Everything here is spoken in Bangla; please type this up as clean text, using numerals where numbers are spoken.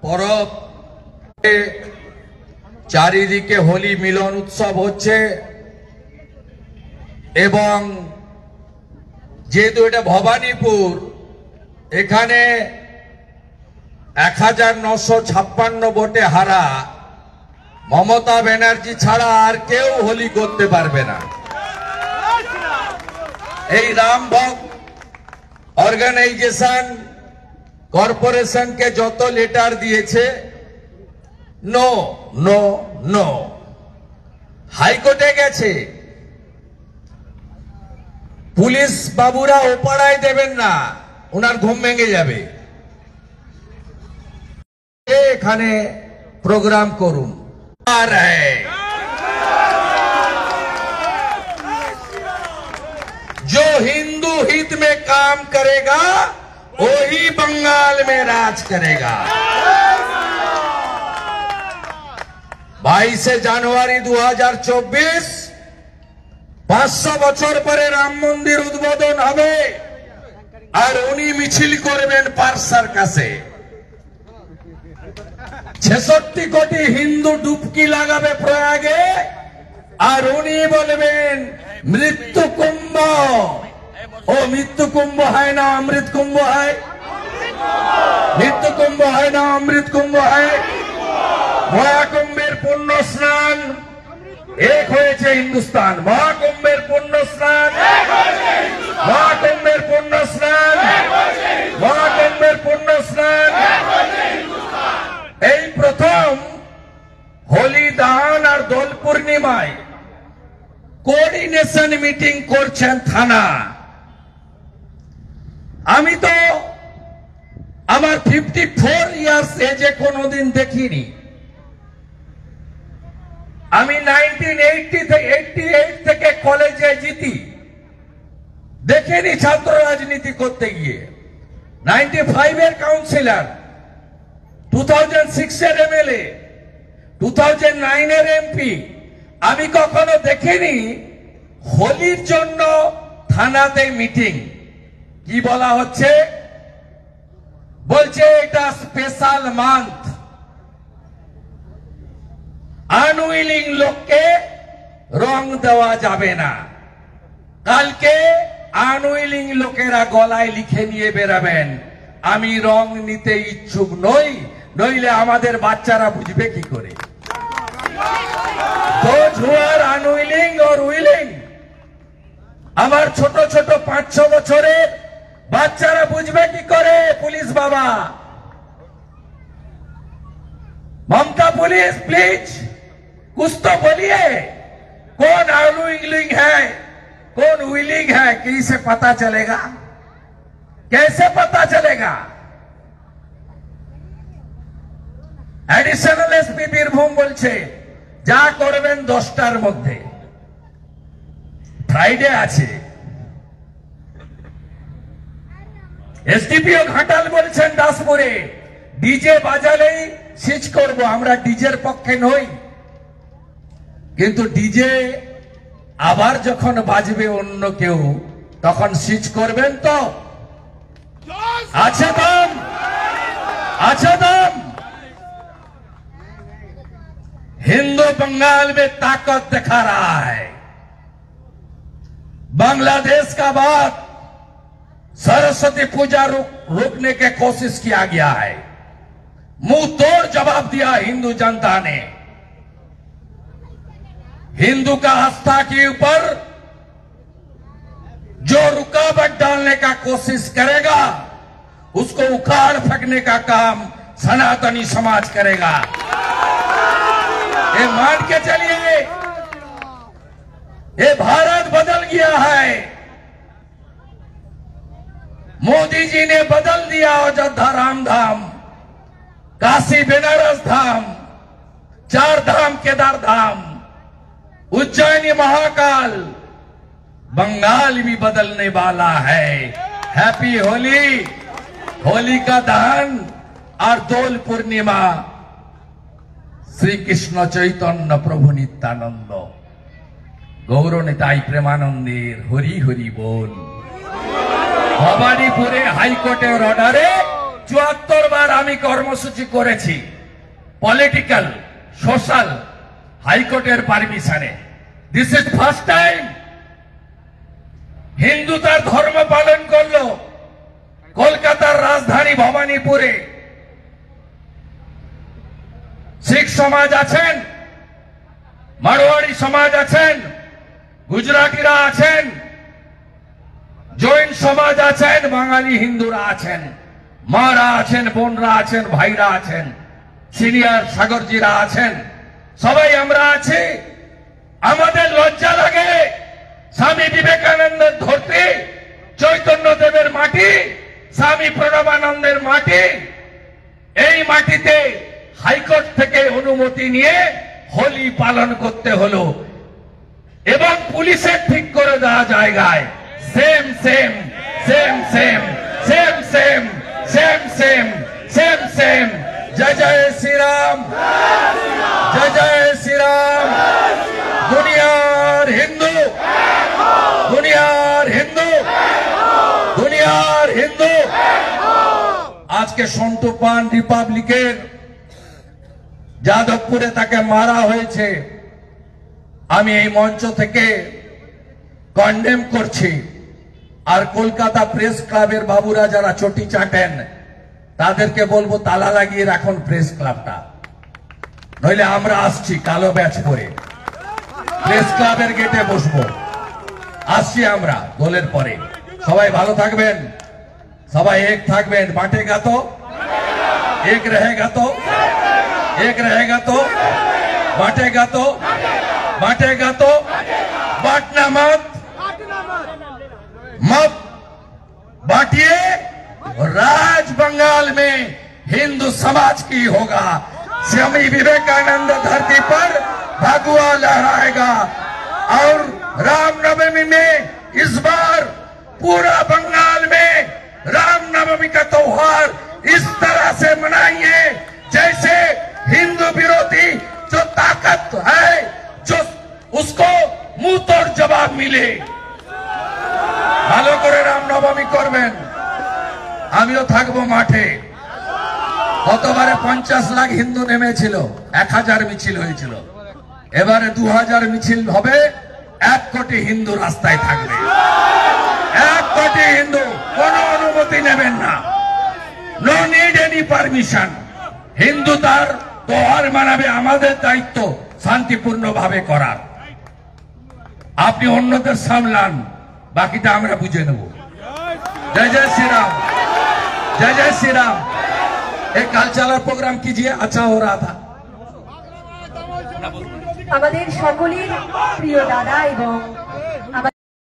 পরব চারিদিকে হোলি মিলন উৎসব হচ্ছে এবং যেহেতু এটা ভবানীপুর এখানে 1956 ভোটে হারা মমতা ব্যানার্জি ছাড়া আর কেউ হোলি করতে পারবে না। এই রামভক্ত অর্গানাইজেশন কর্পোরেশনকে যত লেটার দিয়েছে নো নো নো, হাইকোর্টে গেছে, পুলিশ বাবুরা ওপাড়ায় দেবেন না, ওনার ঘুম ভেঙে যাবে, এখানে প্রোগ্রাম করুন। আর जो हिंदू हित में काम करेगा वही बंगाल में राज करेगा। 22 জানুয়ারি 2024 500 বছর পরে রাম মন্দির উদ্বোধন হবে আর উনি মিছিল করবেন পার্ক সার্কাসে। 66 কোটি হিন্দু ডুবকি লাগাবে প্রয়াগে আর উনি বলবেন মৃত্যু কুম্ভ। ও মৃত্যু কুম্ভ হয় না অমৃত কুম্ভ হয়? মৃত্যু কুম্ভ হয় না অমৃত কুম্ভ হয়? মহাকুম্ভের পুণ্য স্নান এক হয়েছে হিন্দুস্তান। মহাকুম্ভের পুণ্য স্নান, মহাকুম্ভের পুণ্য স্নান, মহাকুম্ভের পুণ্য স্নান। এই প্রথম হোলি দাহন আর দোল পূর্ণিমায় কোঅর্ডিনেশন মিটিং করছেন থানা। আমি তো আমার 54 ইয়ার্স এজে কোনোদিন দেখিনি। আমি 1988 থেকে কলেজে জিতি, দেখিনি ছাত্র রাজনীতি করতে গিয়ে। 95 এর কাউন্সিলর, 2006 এর এমএলএ, 2009 এর এমপি। আমি কখনো দেখিনি হোলির জন্য থানাতে মিটিং। কি বলা হচ্ছে? বলছে এটা স্পেশাল মান্থ, আনউইলিং লোককে রং দেওয়া যাবে না। কালকে আনউইলিং লোকেরা গলায় লিখে নিয়ে বেরাবেন আমি রং নিতে ইচ্ছুক নই, নইলে আমাদের বাচ্চারা বুঝবে কি করে? Those who are unwilling or willing, আমার ছোট ছোট 5-6 বছরের বাচ্চারা বুঝবে কি করে? পুলিশ বাবা, ममता पुलिस प्लीज कुछ तो बोलिए, कौन अनविलिंग है कौन विलिंग है? कैसे पता चलेगा? कैसे पता चलेगा? एडिशनल एसपी বীরভূম বলছে যা করবেন 10টার মধ্যে। ফ্রাইডে আছে। এসডিপিও ঘাটাল বলছেন দাসপুরে ডিজে বাজালেই সিজ করব। আমরা ডিজের পক্ষে নই, কিন্তু ডিজে আবার যখন বাজবে অন্য কেউ তখন সিজ করবেন তো? আছে দাম, আছে দাম। हिंदू बंगाल में ताकत दिखा रहा है। बांग्लादेश का बात सरस्वती पूजा रोकने की कोशिश किया गया है, मुंह तोड़ जवाब दिया हिंदू जनता ने। हिंदू का आस्था के ऊपर जो रुकावट डालने का कोशिश करेगा उसको उखाड़ फेंकने का काम सनातनी समाज करेगा। ये मान के चलिए, ये भारत बदल गया है। मोदी जी ने बदल दिया अयोध्या राम धाम, काशी बनारस धाम, 4 धाम केदार धाम, उज्जैनी महाकाल। बंगाल भी बदलने वाला है। हैप्पी होली, होली का दहन और दोल पूर्णिमा। श्री कृष्ण चैतन्य प्रभु नित्यानंद गौर निताई प्रेमानंदेर हरि हरि बोल। भवानीपुरे हाईकोर्टेर अर्डारे 74 বার আমি কর্মসূচি করেছি, পলিটিক্যাল, সোশ্যাল, হাইকোর্টের পারমিশনে। দিস ইজ ফার্স্ট টাইম হিন্দু তার ধর্ম পালন করলো কলকাতার রাজধানী ভবানীপুরে। শিখ সমাজ আছেন, মারোয়াড়ি সমাজ আছেন, গুজরাটিরা আছেন, জৈন সমাজ আছেন, বাঙালি হিন্দুরা আছেন, মারা আছেন, বোনরা আছেন, ভাইরা আছেন, সিনিয়র সাগরজিরা আছেন, সবাই আমরা আছি। আমাদের লজ্জা লাগে স্বামী বিবেকানন্দের ধরতে, চৈতন্য দেবের মাটি, স্বামী প্রণবানন্দের মাটি, এই মাটিতে হাইকোর্ট থেকে অনুমতি নিয়ে হোলি পালন করতে হলো এবং পুলিশের ঠিক করে দেওয়া জায়গায় same same same same same same same same same same. জয় জয় শ্রীরাম, জয় জয় শ্রীরাম। দুনিয়ার হিন্দু, দুনিয়ার হিন্দু, দুনিয়ার হিন্দু। আজকে সন্টু পান রিপাবলিকের যাদবপুরে তাকে মারা হয়েছে, আমি এই মঞ্চ থেকে কন্ডেম করছি। আর কলকাতা প্রেস ক্লাবের বাবুরা যারা চটি চাটেন তাদেরকে বলবো তালা লাগিয়ে রাখুন প্রেস ক্লাবটা, নইলে আমরা আসছি কালো ব্যাচ পরে, প্রেস ক্লাবের গেটে বসবো। আসছি আমরা দোলের পরে। সবাই ভালো থাকবেন, সবাই এক থাকবেন। বাঁটেগা তো এক रहेगा तो एक रहेगा तो बांटेगा तो बांटेगा तो बांटना मत, मत बांटिए। राज बंगाल में हिंदू समाज की होगा। स्वामी विवेकानंद धरती पर भगवा लहराएगा और रामनवमी में इस बार पूरा बंगाल में रामनवमी का त्योहार इस तरह से मनाइए जैसे हिंदू विरोधी जो ताकत है जो उसको मुंह तोड़ जवाब मिले। ভালো করে রামনবমী করবেন, আমিও থাকবো মাঠে। গতবারে 50 লাখ হিন্দু নেমেছিল, 1000 মিছিল হয়েছিল, এবারে 2000 মিছিল হবে, 1 কোটি হিন্দু রাস্তায় থাকবে। 1 কোটি হিন্দু, কোনো অনুমতি নেবেন না, no need any permission. Hindu তার त्योहार মানাবে, আমাদের দায়িত্ব শান্তিপূর্ণ ভাবে করার। আপনি অন্যদের সামলান, বাকিটা আমরা বুঝে নেব। जय जय श्री राम, जय जय श्री राम। एक कल्चरल प्रोग्राम कीजिए, अच्छा हो रहा था। আমাদের সকলের প্রিয় দাদা এবং